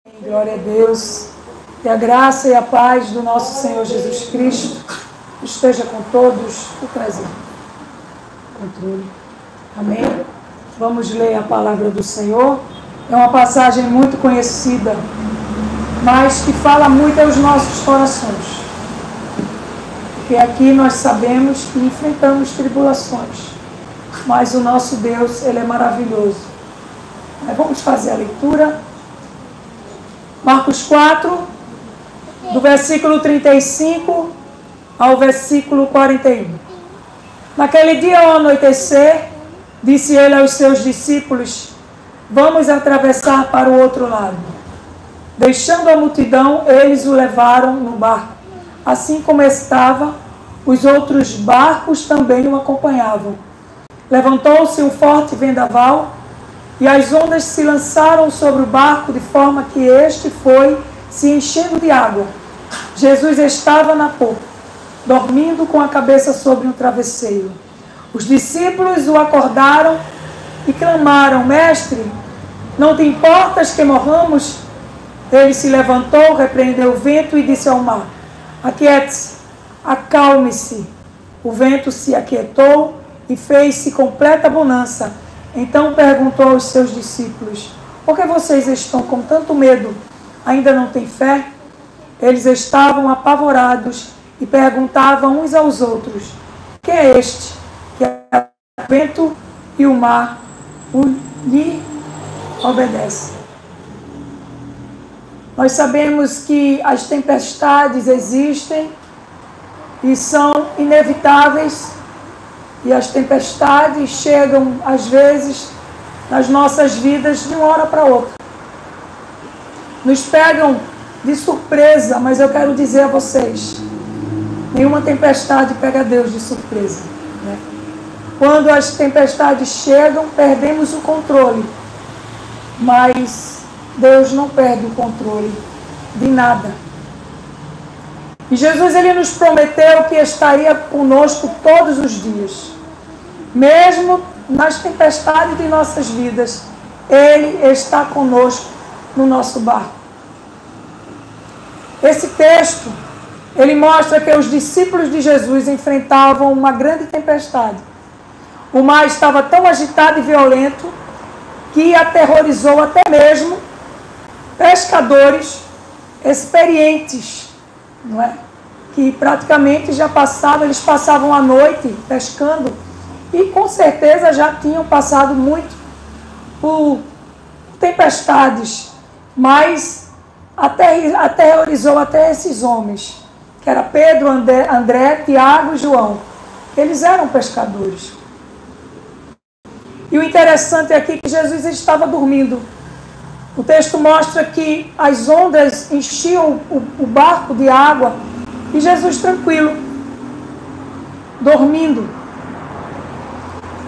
Glória a Deus. Que a graça e a paz do nosso Senhor Jesus Cristo esteja com todos o prazer. Controle. Amém? Vamos ler a palavra do Senhor. É uma passagem muito conhecida, mas que fala muito aos nossos corações. Porque aqui nós sabemos que enfrentamos tribulações, mas o nosso Deus, Ele é maravilhoso. Mas vamos fazer a leitura. Marcos 4, do versículo 35 ao versículo 41. Naquele dia ao anoitecer, disse ele aos seus discípulos: vamos atravessar para o outro lado. Deixando a multidão, eles o levaram no barco. Assim como estava, os outros barcos também o acompanhavam. Levantou-se um forte vendaval, e as ondas se lançaram sobre o barco de forma que este foi se enchendo de água. Jesus estava na popa, dormindo com a cabeça sobre um travesseiro. Os discípulos o acordaram e clamaram: Mestre, não te importas que morramos? Ele se levantou, repreendeu o vento e disse ao mar: aquiete-se, acalme-se. O vento se aquietou e fez-se completa bonança. Então perguntou aos seus discípulos: por que vocês estão com tanto medo? Ainda não têm fé? Eles estavam apavorados e perguntavam uns aos outros: quem é este que é o vento e o mar lhe obedecem? Nós sabemos que as tempestades existem e são inevitáveis. E as tempestades chegam, às vezes, nas nossas vidas de uma hora para outra. Nos pegam de surpresa, mas eu quero dizer a vocês: nenhuma tempestade pega Deus de surpresa, né? Quando as tempestades chegam, perdemos o controle. Mas Deus não perde o controle de nada. E Jesus, Ele nos prometeu que estaria conosco todos os dias. Mesmo nas tempestades de nossas vidas, Ele está conosco no nosso barco. Esse texto, ele mostra que os discípulos de Jesus enfrentavam uma grande tempestade. O mar estava tão agitado e violento que aterrorizou até mesmo pescadores experientes, não é? Que praticamente já passavam, eles passavam a noite pescando e com certeza já tinham passado muito por tempestades, mas aterrorizou até esses homens, que era Pedro, André, Tiago e João. Eles eram pescadores. E o interessante aqui é que Jesus estava dormindo. O texto mostra que as ondas enchiam o barco de água e Jesus tranquilo, dormindo.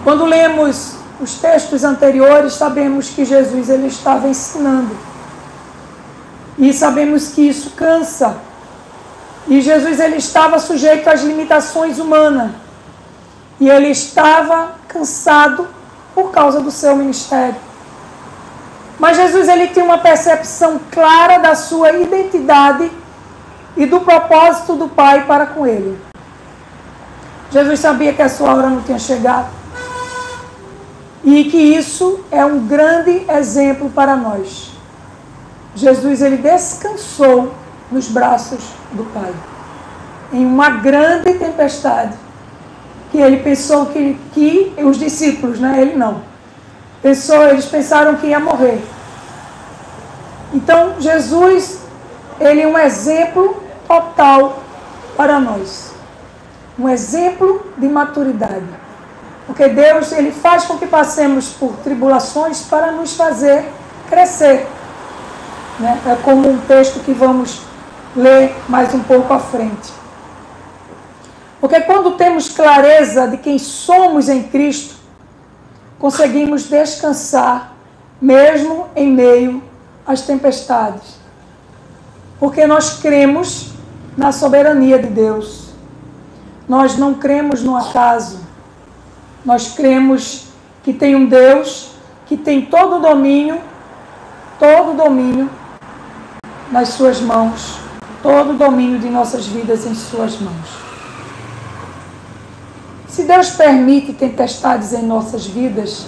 Quando lemos os textos anteriores, sabemos que Jesus ele estava ensinando. E sabemos que isso cansa. E Jesus ele estava sujeito às limitações humanas. E ele estava cansado por causa do seu ministério. Mas Jesus ele tinha uma percepção clara da sua identidade e do propósito do Pai para com ele. Jesus sabia que a sua hora não tinha chegado. E que isso é um grande exemplo para nós. Jesus ele descansou nos braços do Pai. Em uma grande tempestade. Que ele pensou que os discípulos, né? Ele não. Eles pensaram que ia morrer. Então Jesus, ele é um exemplo total para nós. Um exemplo de maturidade. Porque Deus, ele faz com que passemos por tribulações para nos fazer crescer. Né? É como um texto que vamos ler mais um pouco à frente. Porque quando temos clareza de quem somos em Cristo, conseguimos descansar mesmo em meio às tempestades. Porque nós cremos na soberania de Deus. Nós não cremos no acaso. Nós cremos que tem um Deus que tem todo o domínio nas suas mãos, todo o domínio de nossas vidas em suas mãos. Se Deus permite tempestades em nossas vidas,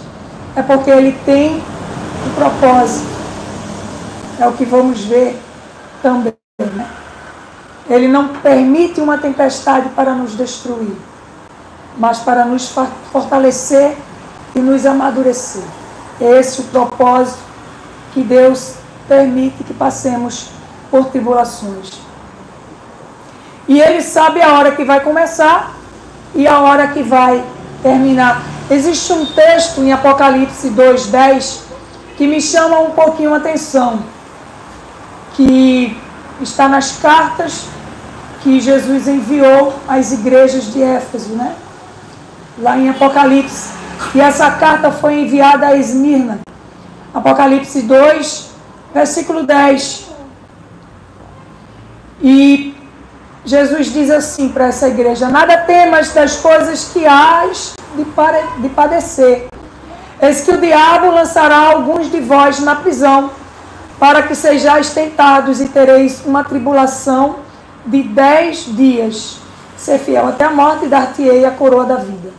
é porque Ele tem um propósito. É o que vamos ver também, né? Ele não permite uma tempestade para nos destruir, mas para nos fortalecer e nos amadurecer. É esse o propósito que Deus permite que passemos por tribulações. E Ele sabe a hora que vai começar e a hora que vai terminar. Existe um texto em Apocalipse 2:10 que me chama um pouquinho a atenção, que está nas cartas que Jesus enviou às igrejas de Éfeso, né? Lá em Apocalipse. E essa carta foi enviada a Esmirna. Apocalipse 2, versículo 10. E Jesus diz assim para essa igreja: nada temas das coisas que hás de padecer. Eis que o diabo lançará alguns de vós na prisão, para que sejais tentados e tereis uma tribulação de 10 dias. Ser fiel até a morte e dar-te-ei a coroa da vida.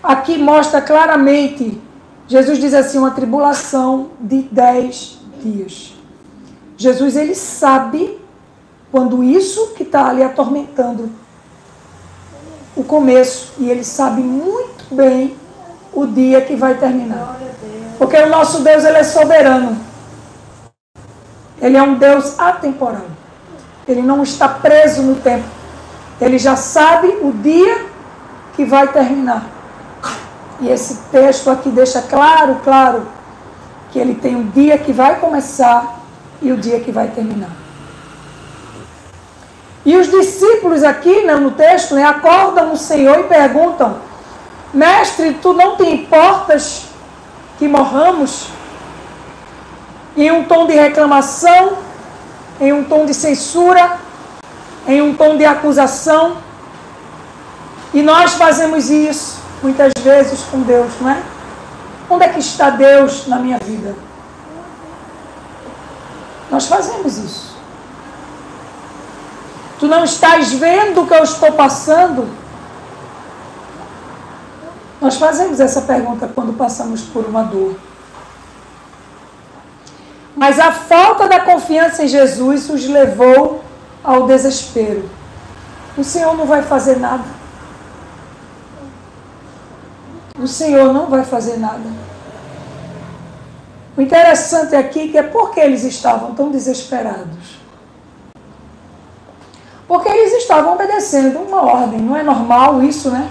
Aqui mostra claramente, Jesus diz assim, uma tribulação de 10 dias. Jesus, ele sabe quando isso que está ali atormentando o começo, e ele sabe muito bem o dia que vai terminar. Porque o nosso Deus, ele é soberano. Ele é um Deus atemporal. Ele não está preso no tempo. Ele já sabe o dia que vai terminar. E esse texto aqui deixa claro que ele tem um dia que vai começar e o dia que vai terminar. E os discípulos aqui, né, no texto, né, acordam o Senhor e perguntam: mestre, tu não te importas que morramos? Em um tom de reclamação, em um tom de censura, em um tom de acusação. E nós fazemos isso muitas vezes com Deus, não é? Onde é que está Deus na minha vida? Nós fazemos isso. Tu não estás vendo o que eu estou passando? Nós fazemos essa pergunta quando passamos por uma dor. Mas a falta da confiança em Jesus os levou ao desespero. O Senhor não vai fazer nada. O Senhor não vai fazer nada. O interessante aqui é por que eles estavam tão desesperados. Porque eles estavam obedecendo uma ordem. Não é normal isso, né?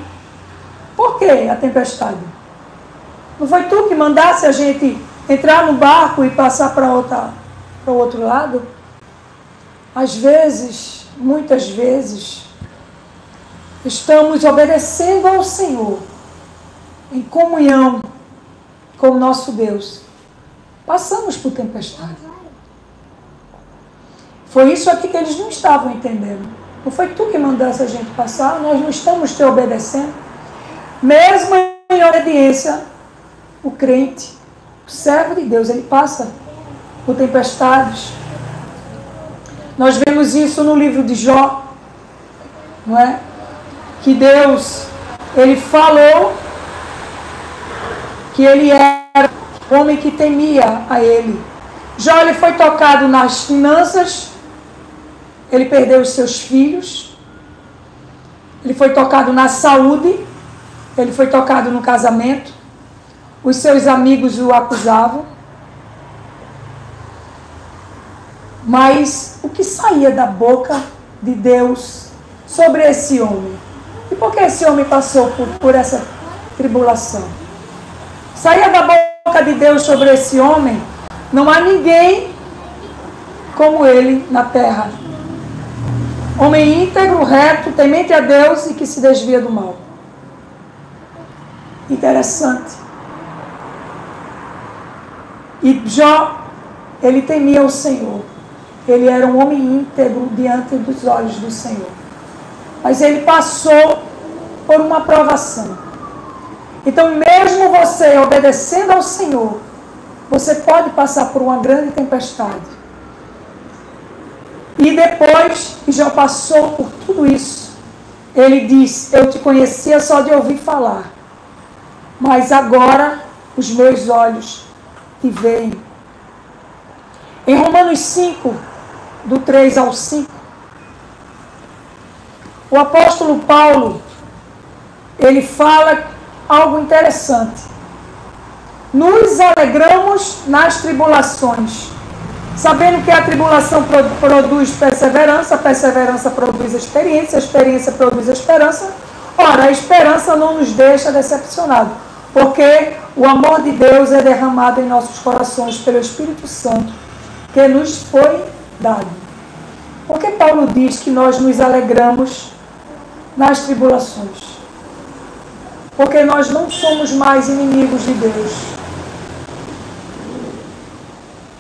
Por que a tempestade? Não foi tu que mandasse a gente entrar no barco e passar para o outro lado? Às vezes, muitas vezes, estamos obedecendo ao Senhor, em comunhão com o nosso Deus. Passamos por tempestade. Foi isso aqui que eles não estavam entendendo. Não foi tu que mandasse a gente passar, nós não estamos te obedecendo. Mesmo em obediência, o crente, o servo de Deus, ele passa por tempestades. Nós vemos isso no livro de Jó, não é? Que Deus, ele falou que ele era o homem que temia a ele. Jó, ele foi tocado nas finanças, ele perdeu os seus filhos, ele foi tocado na saúde, ele foi tocado no casamento, os seus amigos o acusavam. Mas o que saía da boca de Deus sobre esse homem? E por que esse homem passou por essa tribulação? Saía da boca de Deus sobre esse homem: não há ninguém como ele na terra. Homem íntegro, reto, temente a Deus e que se desvia do mal. Interessante. E Jó, ele temia o Senhor. Ele era um homem íntegro diante dos olhos do Senhor. Mas ele passou por uma provação. Então, mesmo você obedecendo ao Senhor, você pode passar por uma grande tempestade. E depois que já passou por tudo isso, ele diz: eu te conhecia só de ouvir falar, mas agora os meus olhos te veem. Em Romanos 5, do 3 ao 5, o apóstolo Paulo, ele fala algo interessante. Nos alegramos nas tribulações, sabendo que a tribulação produz perseverança, a perseverança produz experiência, a experiência produz esperança. Ora, a esperança não nos deixa decepcionados, porque o amor de Deus é derramado em nossos corações pelo Espírito Santo, que nos foi dado. Por que Paulo diz que nós nos alegramos nas tribulações? Porque nós não somos mais inimigos de Deus.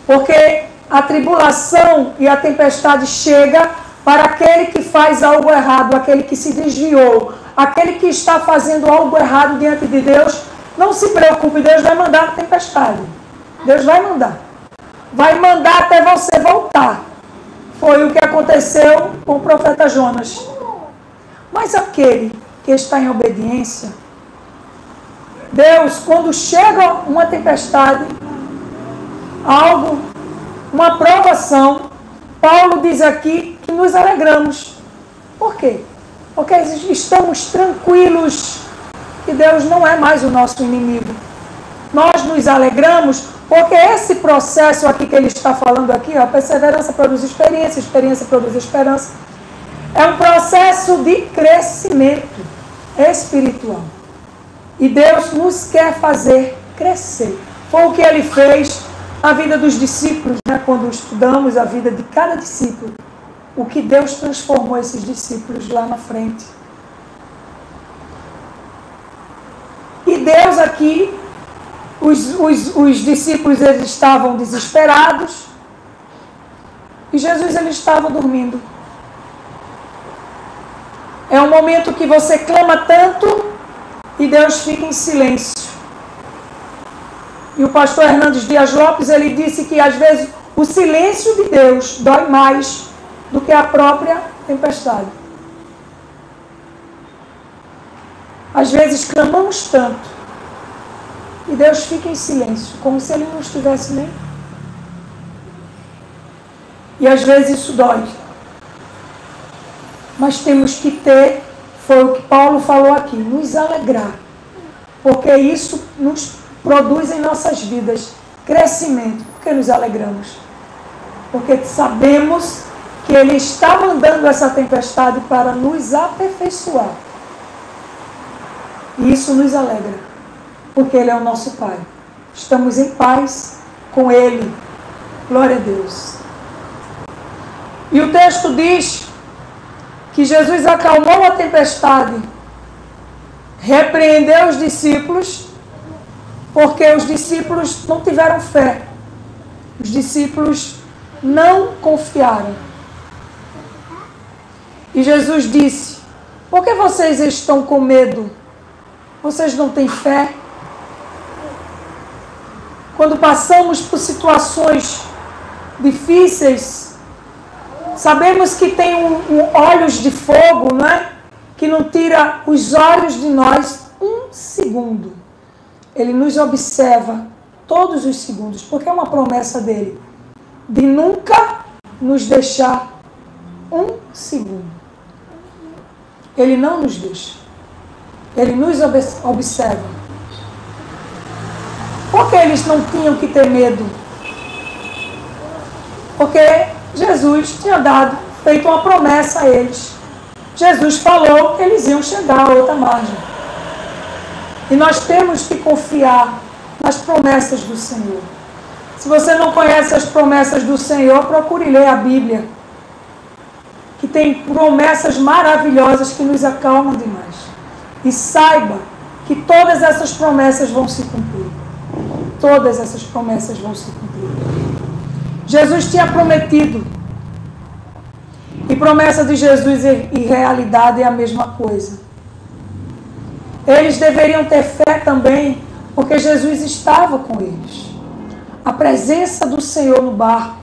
Porque a tribulação e a tempestade chega para aquele que faz algo errado, aquele que se desviou, aquele que está fazendo algo errado diante de Deus. Não se preocupe, Deus vai mandar a tempestade. Deus vai mandar. Vai mandar até você voltar. Foi o que aconteceu com o profeta Jonas. Mas aquele que está em obediência, Deus, quando chega uma tempestade, algo, uma provação, Paulo diz aqui que nos alegramos. Por quê? Porque estamos tranquilos que Deus não é mais o nosso inimigo. Nós nos alegramos porque esse processo aqui que ele está falando aqui, ó, perseverança produz experiência, experiência produz esperança, é um processo de crescimento espiritual. E Deus nos quer fazer crescer. Foi o que ele fez na vida dos discípulos, né? Quando estudamos a vida de cada discípulo, o que Deus transformou esses discípulos lá na frente. E Deus aqui, os discípulos, eles estavam desesperados, e Jesus, ele estava dormindo. É um momento que você clama tanto e Deus fica em silêncio. E o pastor Hernandes Dias Lopes, ele disse que às vezes o silêncio de Deus dói mais do que a própria tempestade. Às vezes clamamos tanto e Deus fica em silêncio, como se ele não estivesse nem. E às vezes isso dói. Mas temos que ter, foi o que Paulo falou aqui, nos alegrar. Porque isso nos produz em nossas vidas crescimento. Por que nos alegramos? Porque sabemos que Ele está mandando essa tempestade para nos aperfeiçoar. E isso nos alegra. Porque Ele é o nosso Pai. Estamos em paz com Ele. Glória a Deus. E o texto diz que Jesus acalmou a tempestade, repreendeu os discípulos, porque os discípulos não tiveram fé. Os discípulos não confiaram. E Jesus disse: por que vocês estão com medo? Vocês não têm fé? Quando passamos por situações difíceis, sabemos que tem olhos de fogo, não é? Que não tira os olhos de nós um segundo. Ele nos observa todos os segundos, porque é uma promessa dele, de nunca nos deixar um segundo. Ele não nos deixa. Ele nos observa. Por que eles não tinham que ter medo? Porque Jesus tinha feito uma promessa a eles. Jesus falou que eles iam chegar a outra margem. E nós temos que confiar nas promessas do Senhor. Se você não conhece as promessas do Senhor, procure ler a Bíblia, que tem promessas maravilhosas que nos acalmam demais. E saiba que todas essas promessas vão se cumprir. Todas essas promessas vão se cumprir. Jesus tinha prometido. E promessa de Jesus e realidade é a mesma coisa. Eles deveriam ter fé também, porque Jesus estava com eles. A presença do Senhor no barco.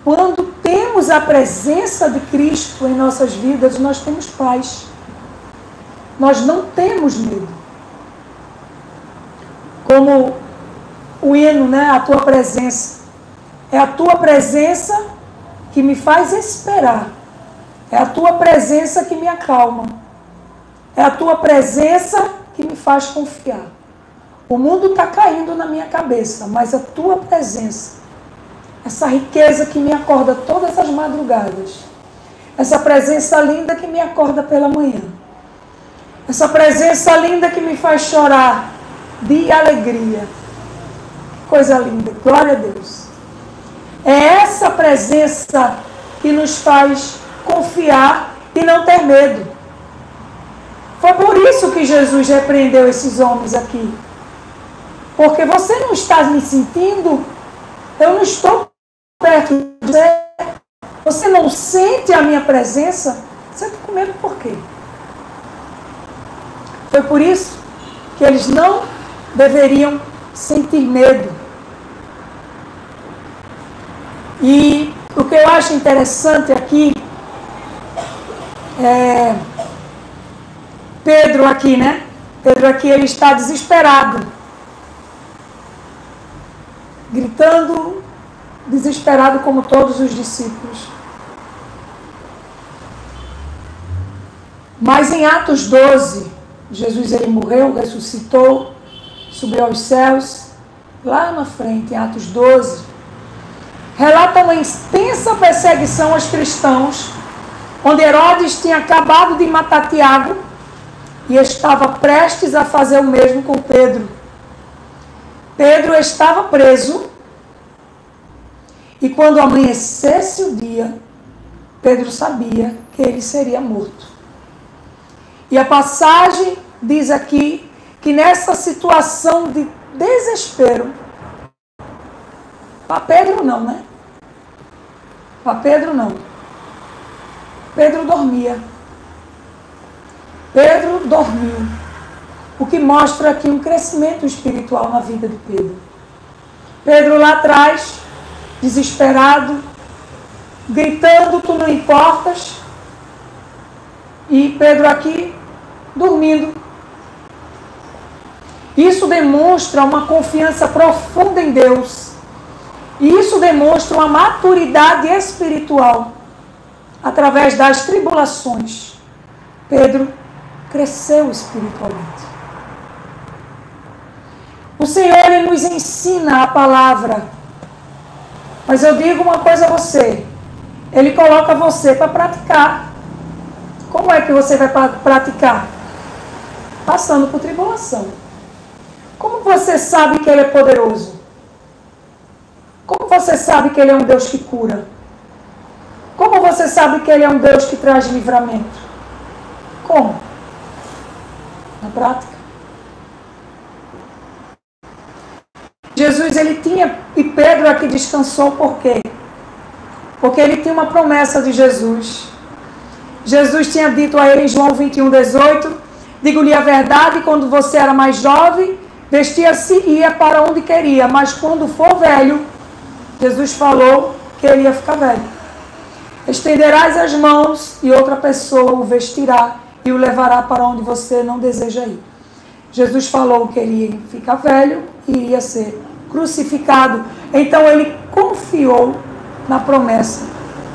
Quando temos temos a presença de Cristo em nossas vidas, nós temos paz. Nós não temos medo. Como o hino, né? A tua presença. É a tua presença que me faz esperar. É a tua presença que me acalma. É a tua presença que me faz confiar. O mundo está caindo na minha cabeça, mas a tua presença, essa riqueza que me acorda todas as madrugadas, essa presença linda que me acorda pela manhã, essa presença linda que me faz chorar de alegria. Que coisa linda, glória a Deus. É essa presença que nos faz confiar e não ter medo. Foi por isso que Jesus repreendeu esses homens aqui. Porque você não está me sentindo, eu não estou perto de você, você não sente a minha presença, você está com medo por quê? Foi por isso que eles não deveriam sentir medo. E o que eu acho interessante aqui é Pedro aqui, né? Pedro aqui, ele está desesperado. Gritando, desesperado como todos os discípulos. Mas em Atos 12, Jesus ele morreu, ressuscitou, subiu aos céus. Lá na frente, em Atos 12, relata uma intensa perseguição aos cristãos, onde Herodes tinha acabado de matar Tiago e estava prestes a fazer o mesmo com Pedro. Pedro estava preso e quando amanhecesse o dia, Pedro sabia que ele seria morto. E a passagem diz aqui que nessa situação de desespero, para Pedro não, né? Para Pedro não. Pedro dormia. Pedro dormiu. O que mostra aqui um crescimento espiritual na vida de Pedro. Pedro lá atrás, desesperado, gritando, tu não importas. E Pedro aqui, dormindo. Isso demonstra uma confiança profunda em Deus. E isso demonstra uma maturidade espiritual. Através das tribulações, Pedro cresceu espiritualmente. O Senhor ele nos ensina a palavra. Mas eu digo uma coisa a você. Ele coloca você para praticar. Como é que você vai praticar? Passando por tribulação. Como você sabe que Ele é poderoso? Como você sabe que Ele é um Deus que cura? Como você sabe que Ele é um Deus que traz livramento? Como? Na prática. Jesus, ele tinha, e Pedro aqui descansou por quê? Porque ele tinha uma promessa de Jesus. Jesus tinha dito a ele em João 21:18, digo-lhe a verdade, quando você era mais jovem, vestia-se e ia para onde queria, mas quando for velho, Jesus falou que ele ia ficar velho. Estenderás as mãos e outra pessoa o vestirá e o levará para onde você não deseja ir. Jesus falou que ele ia ficar velho e iria ser crucificado. Então ele confiou na promessa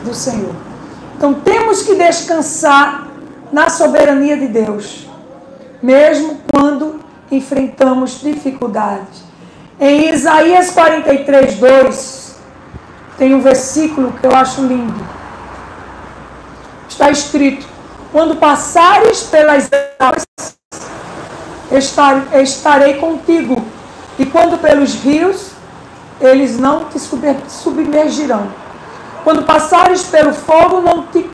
do Senhor. Então temos que descansar na soberania de Deus, mesmo quando enfrentamos dificuldades. Em Isaías 43:2 tem um versículo que eu acho lindo. Está escrito: quando passares pelas águas, estarei contigo, e quando pelos rios, eles não te submergirão. Quando passares pelo fogo, não te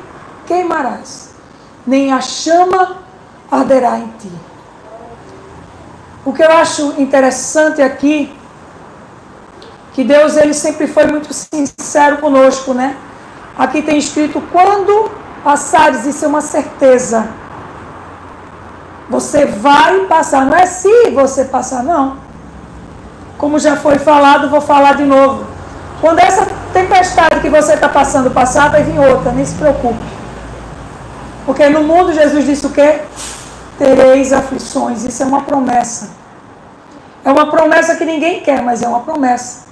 queimarás, nem a chama arderá em ti. O que eu acho interessante aqui, que Deus ele sempre foi muito sincero conosco, né? Aqui tem escrito, quando passares, isso é uma certeza. Você vai passar, não é se você passar, não. Como já foi falado, vou falar de novo. Quando essa tempestade que você está passando passar, vai vir outra, nem se preocupe. Porque no mundo Jesus disse o quê? Tereis aflições. Isso é uma promessa. É uma promessa que ninguém quer, mas é uma promessa.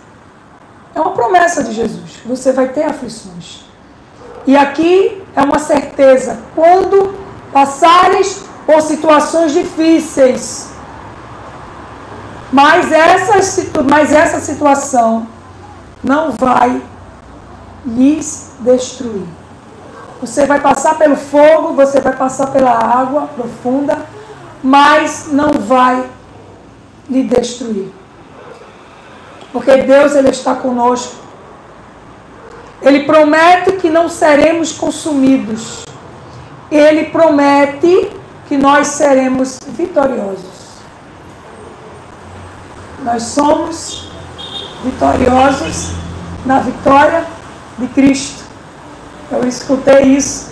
É uma promessa de Jesus. Você vai ter aflições. E aqui é uma certeza. Quando passares por situações difíceis, mas essa situação não vai lhes destruir. Você vai passar pelo fogo, você vai passar pela água profunda, mas não vai lhe destruir. Porque Deus, Ele está conosco. Ele promete que não seremos consumidos. Ele promete que nós seremos vitoriosos. Nós somos vitoriosos na vitória de Cristo. Eu escutei isso,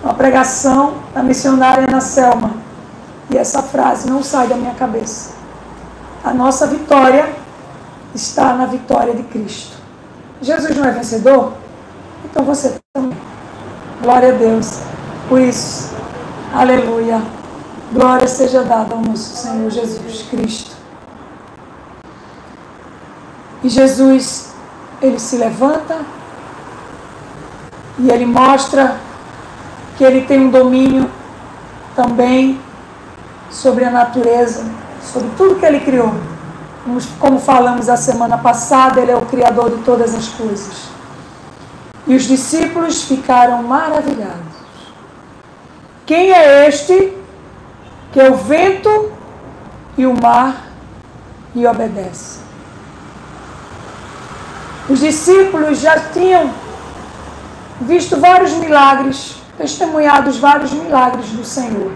uma pregação da missionária Ana Selma. E essa frase não sai da minha cabeça. A nossa vitória está na vitória de Cristo. Jesus não é vencedor? Então você também. Glória a Deus. Por isso, aleluia. Glória seja dada ao nosso Senhor Jesus Cristo. E Jesus, Ele se levanta e Ele mostra que Ele tem um domínio também sobre a natureza, sobre tudo que Ele criou. Como falamos a semana passada, Ele é o Criador de todas as coisas. E os discípulos ficaram maravilhados. Quem é este que o vento e o mar lhe obedecem? Os discípulos já tinham visto vários milagres, testemunhados vários milagres do Senhor.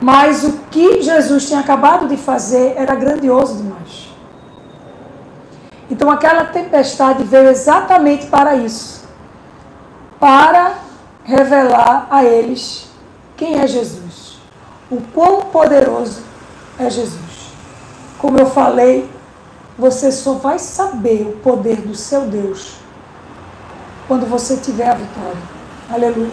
Mas o que Jesus tinha acabado de fazer era grandioso demais. Então aquela tempestade veio exatamente para isso. Para revelar a eles quem é Jesus. O quão poderoso é Jesus. Como eu falei, você só vai saber o poder do seu Deus quando você tiver a vitória. Aleluia.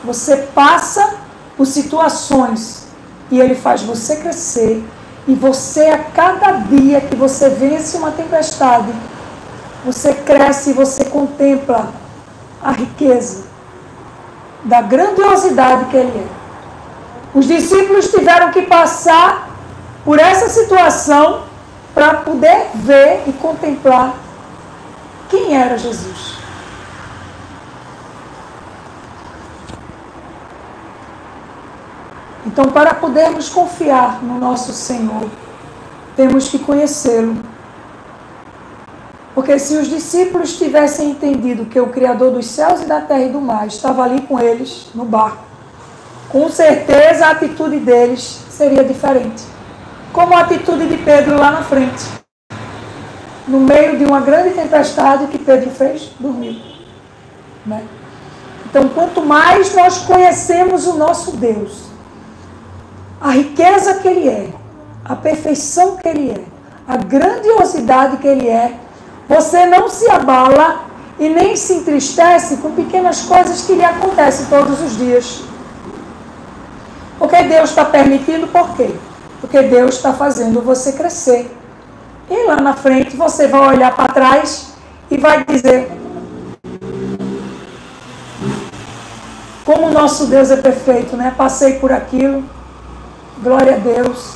Você passa por situações e Ele faz você crescer. E você, a cada dia que você vence uma tempestade, você cresce e você contempla a riqueza da grandiosidade que Ele é. Os discípulos tiveram que passar por essa situação para poder ver e contemplar quem era Jesus. Então, para podermos confiar no nosso Senhor, temos que conhecê-lo. Porque se os discípulos tivessem entendido que o Criador dos céus e da terra e do mar estava ali com eles, no barco, com certeza a atitude deles seria diferente. Como a atitude de Pedro lá na frente. No meio de uma grande tempestade, o que Pedro fez? Dormiu. Né? Então, quanto mais nós conhecemos o nosso Deus, a riqueza que Ele é, a perfeição que Ele é, a grandiosidade que Ele é, você não se abala e nem se entristece com pequenas coisas que lhe acontecem todos os dias. Porque Deus está permitindo, por quê? Porque Deus está fazendo você crescer. E lá na frente você vai olhar para trás e vai dizer: como o nosso Deus é perfeito, né? Passei por aquilo, glória a Deus,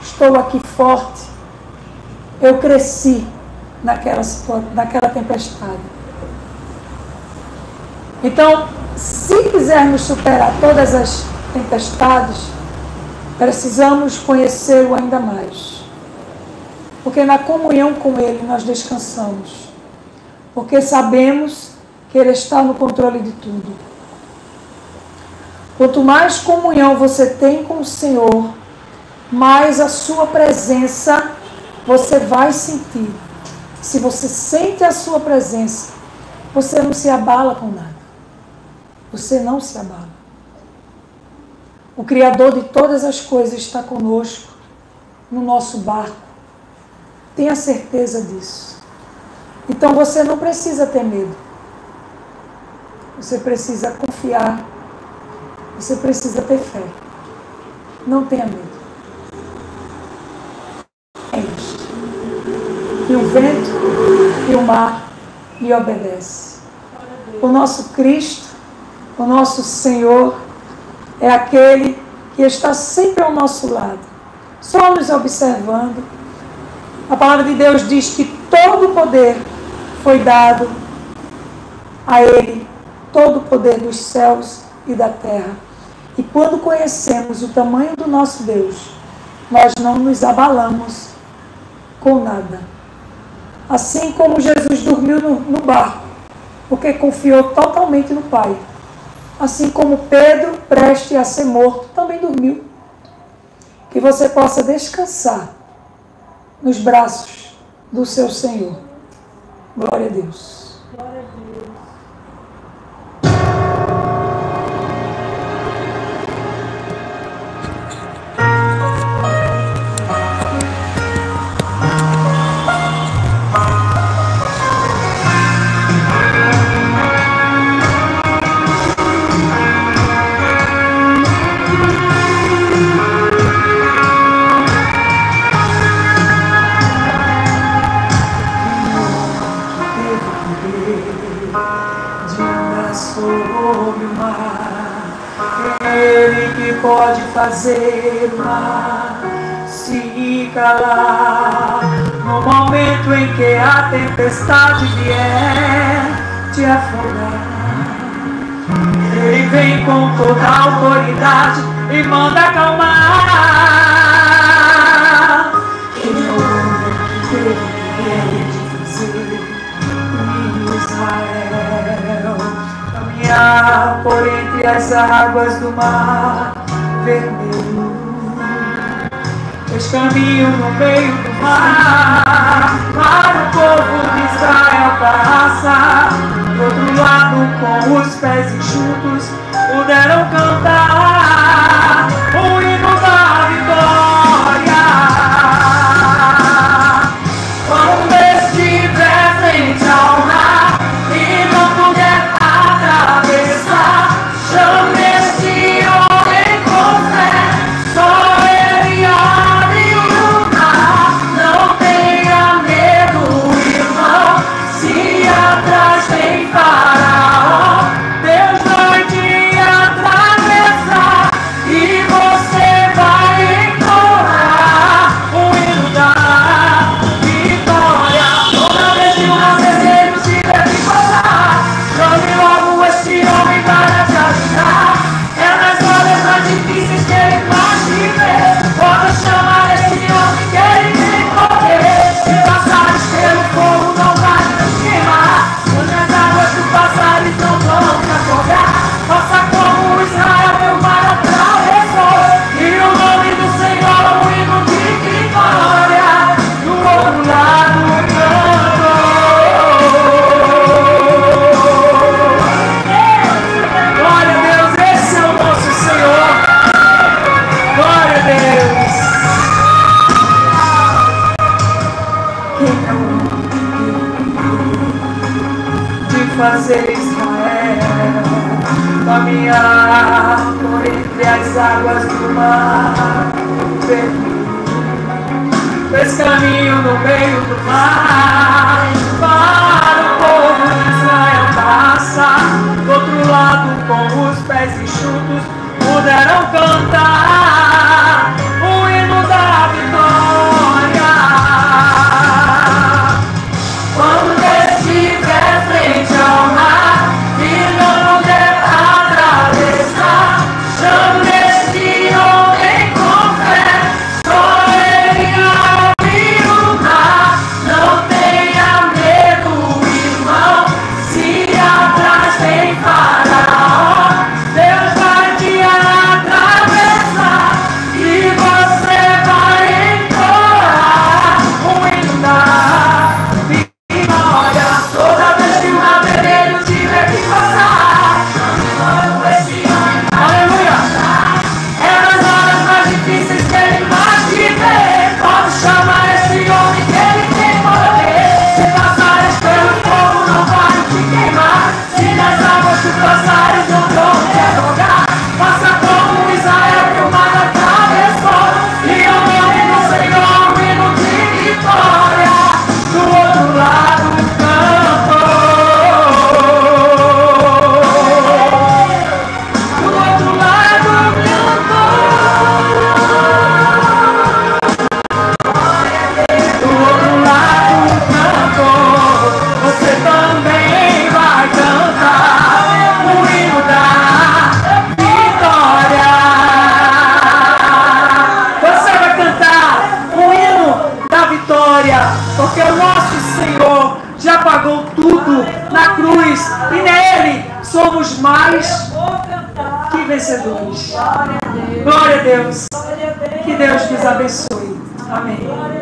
estou aqui forte, eu cresci naquela tempestade. Então, se quisermos superar todas as tempestades, precisamos conhecê-lo ainda mais. Porque na comunhão com Ele nós descansamos. Porque sabemos que Ele está no controle de tudo. Quanto mais comunhão você tem com o Senhor, mais a sua presença você vai sentir. Se você sente a sua presença, você não se abala com nada. Você não se abala. O Criador de todas as coisas está conosco, no nosso barco. Tenha certeza disso. Então você não precisa ter medo. Você precisa confiar. Você precisa ter fé. Não tenha medo. E o vento e o mar lhe obedecem. O nosso Cristo, o nosso Senhor, é aquele que está sempre ao nosso lado, só nos observando. A palavra de Deus diz que todo o poder foi dado a Ele, todo o poder dos céus e da terra. E quando conhecemos o tamanho do nosso Deus, nós não nos abalamos com nada. Assim como Jesus dormiu no barco, porque confiou totalmente no Pai. Assim como Pedro, prestes a ser morto, também dormiu. Que você possa descansar nos braços do seu Senhor. Glória a Deus. Glória a Deus. Pode fazer o mar se calar no momento em que a tempestade vier te afogar. Ele vem com toda a autoridade e manda acalmar. Ele é o homem que teve o poder de fazer em Israel caminhar por entre as águas do mar vermelho, fez caminho no meio do mar, para o povo de Israel passar. Do outro lado, com os pés enxutos, puderam cantar o hino da vitória. Quando estiver frente ao mar e não puder atravessar, chame este homem com fé, só ele abre o mar. Não tenha medo, irmão, se atrás tem Faraó, Deus vai te atravessar e você vai encontrar o hino da vitória. Toda vez que o rasteiro tiver que passar, chame logo este homem para te ajudar. É nas horas mais difíceis que ele vai te ver. Pode chamar este homem que ele tem poder. Se passares pelo fogo não vai te queimar, quando as águas do passar não vão te afogar. Faça como Israel meu mar atravessou, e o nome do Senhor o hino de vitória. Do outro lado cantou. Glória a Deus, esse é o nosso Senhor. Glória a Deus. Quem é o homem de fazer Israel caminhar por entre as águas do mar vermelho? Fez caminho no meio do mar, para o povo de Israel passar. Do outro lado, com os pés enxutos, puderam cantar o hino da vitória. Quando estiver frente ao mar e não puder atravessar, chame este homem com fé, só ele abre o mar. Não tenha medo, pagou tudo na cruz. E nele somos mais que vencedores. Glória a Deus. Que Deus nos abençoe. Amém.